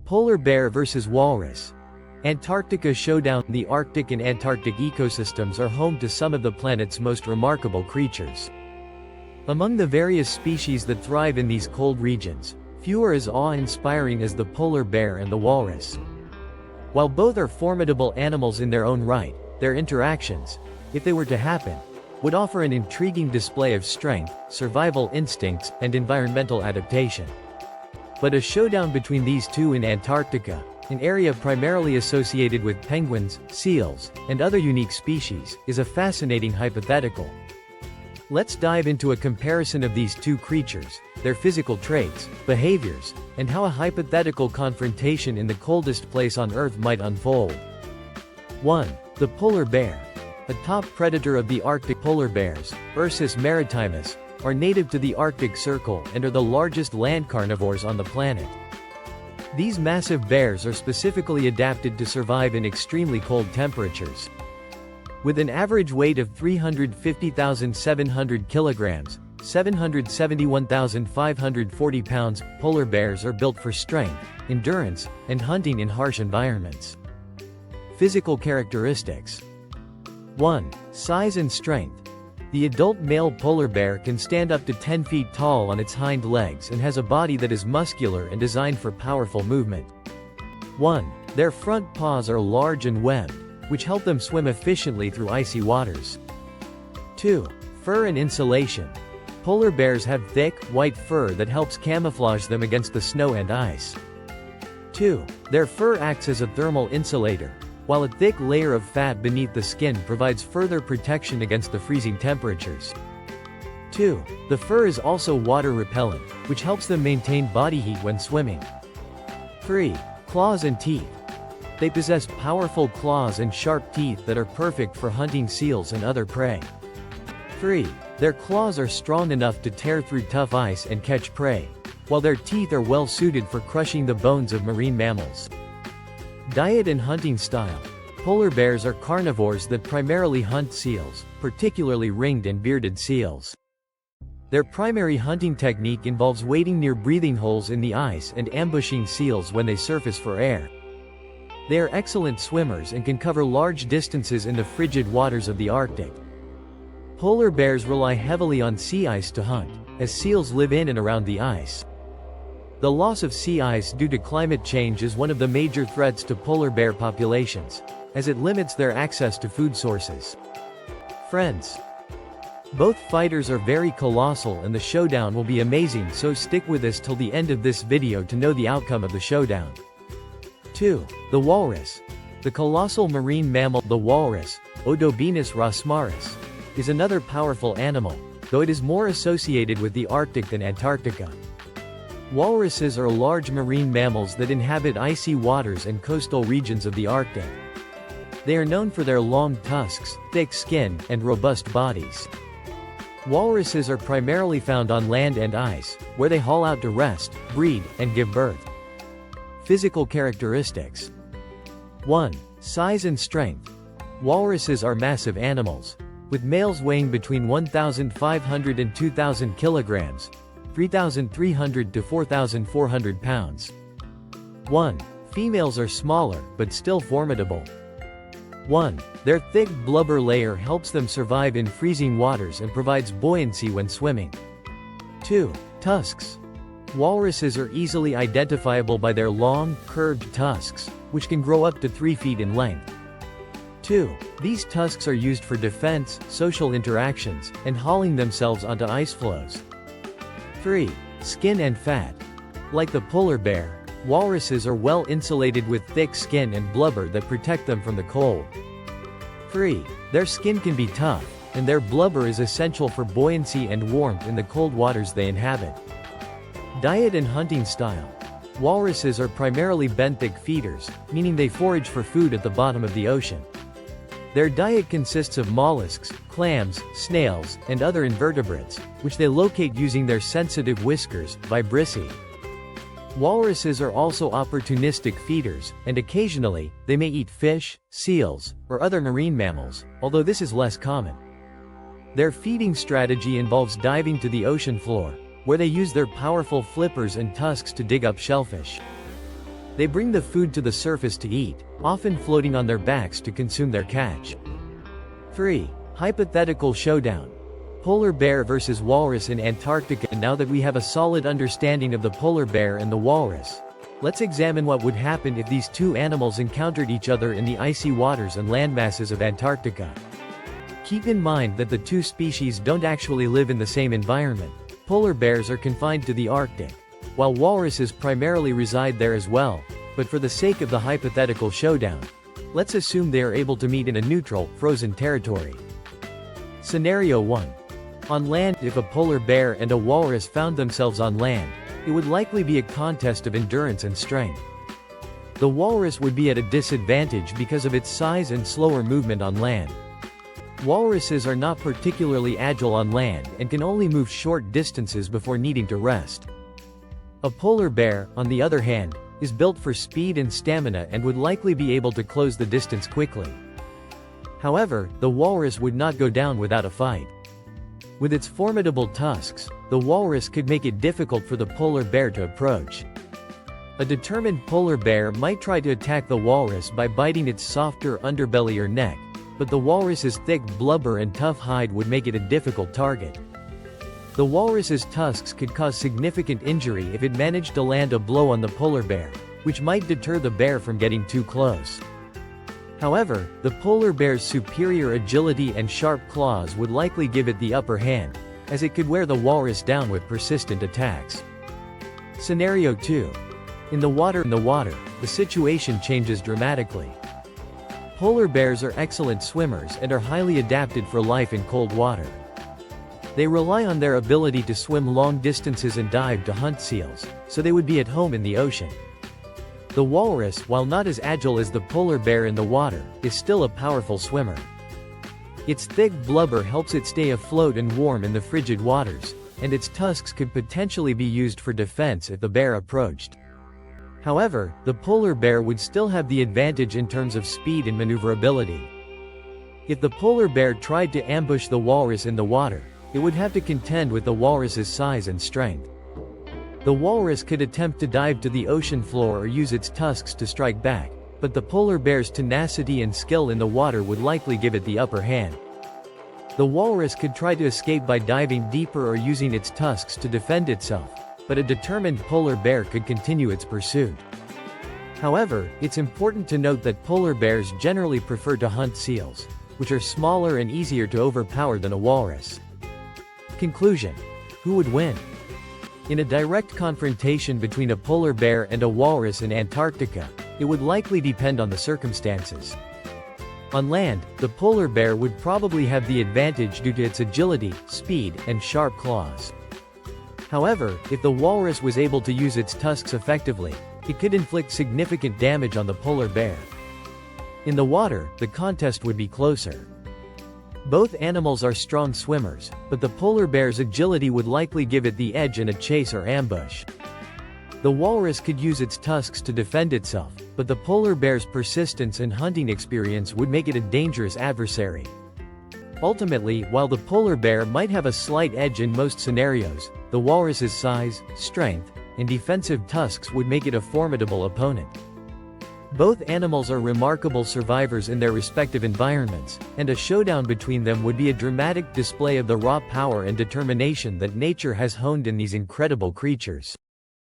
Polar bear versus walrus. Antarctica Showdown. The Arctic and Antarctic ecosystems are home to some of the planet's most remarkable creatures. Among the various species that thrive in these cold regions, few are as awe-inspiring as the polar bear and the walrus. While both are formidable animals in their own right, their interactions, if they were to happen, would offer an intriguing display of strength, survival instincts, and environmental adaptation. But a showdown between these two in Antarctica, an area primarily associated with penguins, seals, and other unique species, is a fascinating hypothetical. Let's dive into a comparison of these two creatures, their physical traits, behaviors, and how a hypothetical confrontation in the coldest place on Earth might unfold. 1. The polar bear. A top predator of the Arctic. Polar bears, Ursus maritimus, are native to the Arctic Circle and are the largest land carnivores on the planet. These massive bears are specifically adapted to survive in extremely cold temperatures. With an average weight of 350,700 kilograms, 771,540 pounds, polar bears are built for strength, endurance, and hunting in harsh environments. Physical characteristics. 1. Size and strength. The adult male polar bear can stand up to 10 feet tall on its hind legs and has a body that is muscular and designed for powerful movement. 1. Their front paws are large and webbed, which help them swim efficiently through icy waters. 2. Fur and insulation. Polar bears have thick, white fur that helps camouflage them against the snow and ice. 2. Their fur acts as a thermal insulator, while a thick layer of fat beneath the skin provides further protection against the freezing temperatures. 2. The fur is also water repellent, which helps them maintain body heat when swimming. 3. Claws and teeth. They possess powerful claws and sharp teeth that are perfect for hunting seals and other prey. 3. Their claws are strong enough to tear through tough ice and catch prey, while their teeth are well suited for crushing the bones of marine mammals. Diet and hunting style. Polar bears are carnivores that primarily hunt seals, particularly ringed and bearded seals. Their primary hunting technique involves waiting near breathing holes in the ice and ambushing seals when they surface for air. They are excellent swimmers and can cover large distances in the frigid waters of the Arctic. Polar bears rely heavily on sea ice to hunt, as seals live in and around the ice. The loss of sea ice due to climate change is one of the major threats to polar bear populations, as it limits their access to food sources. Friends, both fighters are very colossal and the showdown will be amazing, so stick with us till the end of this video to know the outcome of the showdown. 2. The walrus. The colossal marine mammal, the walrus, Odobenus rosmarus, is another powerful animal, though it is more associated with the Arctic than Antarctica. Walruses are large marine mammals that inhabit icy waters and coastal regions of the Arctic. They are known for their long tusks, thick skin, and robust bodies. Walruses are primarily found on land and ice, where they haul out to rest, breed, and give birth. Physical characteristics. 1. Size and strength. Walruses are massive animals, with males weighing between 1,500 and 2,000 kilograms, 3,300 to 4,400 pounds. 1. Females are smaller, but still formidable. 1. Their thick blubber layer helps them survive in freezing waters and provides buoyancy when swimming. 2. Tusks. Walruses are easily identifiable by their long, curved tusks, which can grow up to 3 feet in length. 2. These tusks are used for defense, social interactions, and hauling themselves onto ice floes. 3. Skin and fat. Like the polar bear, walruses are well insulated with thick skin and blubber that protect them from the cold. 3. Their skin can be tough, and their blubber is essential for buoyancy and warmth in the cold waters they inhabit. Diet and hunting style. Walruses are primarily benthic feeders, meaning they forage for food at the bottom of the ocean. Their diet consists of mollusks, clams, snails, and other invertebrates, which they locate using their sensitive whiskers, vibrissae. Walruses are also opportunistic feeders, and occasionally, they may eat fish, seals, or other marine mammals, although this is less common. Their feeding strategy involves diving to the ocean floor, where they use their powerful flippers and tusks to dig up shellfish. They bring the food to the surface to eat, often floating on their backs to consume their catch. 3. Hypothetical showdown. Polar bear versus walrus in Antarctica. Now that we have a solid understanding of the polar bear and the walrus, let's examine what would happen if these two animals encountered each other in the icy waters and landmasses of Antarctica. Keep in mind that the two species don't actually live in the same environment. Polar bears are confined to the Arctic, while walruses primarily reside there as well, but for the sake of the hypothetical showdown, let's assume they are able to meet in a neutral, frozen territory. Scenario 1. On land, if a polar bear and a walrus found themselves on land, it would likely be a contest of endurance and strength. The walrus would be at a disadvantage because of its size and slower movement on land. Walruses are not particularly agile on land and can only move short distances before needing to rest. A polar bear, on the other hand, is built for speed and stamina and would likely be able to close the distance quickly. However, the walrus would not go down without a fight. With its formidable tusks, the walrus could make it difficult for the polar bear to approach. A determined polar bear might try to attack the walrus by biting its softer underbelly or neck, but the walrus's thick blubber and tough hide would make it a difficult target. The walrus's tusks could cause significant injury if it managed to land a blow on the polar bear, which might deter the bear from getting too close. However, the polar bear's superior agility and sharp claws would likely give it the upper hand, as it could wear the walrus down with persistent attacks. Scenario 2. In the water, the situation changes dramatically. Polar bears are excellent swimmers and are highly adapted for life in cold water. They rely on their ability to swim long distances and dive to hunt seals, so they would be at home in the ocean. The walrus, while not as agile as the polar bear in the water, is still a powerful swimmer. Its thick blubber helps it stay afloat and warm in the frigid waters, and its tusks could potentially be used for defense if the bear approached. However, the polar bear would still have the advantage in terms of speed and maneuverability. If the polar bear tried to ambush the walrus in the water, it would have to contend with the walrus's size and strength. The walrus could attempt to dive to the ocean floor or use its tusks to strike back, but the polar bear's tenacity and skill in the water would likely give it the upper hand. The walrus could try to escape by diving deeper or using its tusks to defend itself, but a determined polar bear could continue its pursuit. However, it's important to note that polar bears generally prefer to hunt seals, which are smaller and easier to overpower than a walrus. Conclusion. Who would win? In a direct confrontation between a polar bear and a walrus in Antarctica, it would likely depend on the circumstances. On land, the polar bear would probably have the advantage due to its agility, speed, and sharp claws. However, if the walrus was able to use its tusks effectively, it could inflict significant damage on the polar bear. In the water, the contest would be closer. Both animals are strong swimmers, but the polar bear's agility would likely give it the edge in a chase or ambush. The walrus could use its tusks to defend itself, but the polar bear's persistence and hunting experience would make it a dangerous adversary. Ultimately, while the polar bear might have a slight edge in most scenarios, the walrus's size, strength, and defensive tusks would make it a formidable opponent. Both animals are remarkable survivors in their respective environments, and a showdown between them would be a dramatic display of the raw power and determination that nature has honed in these incredible creatures.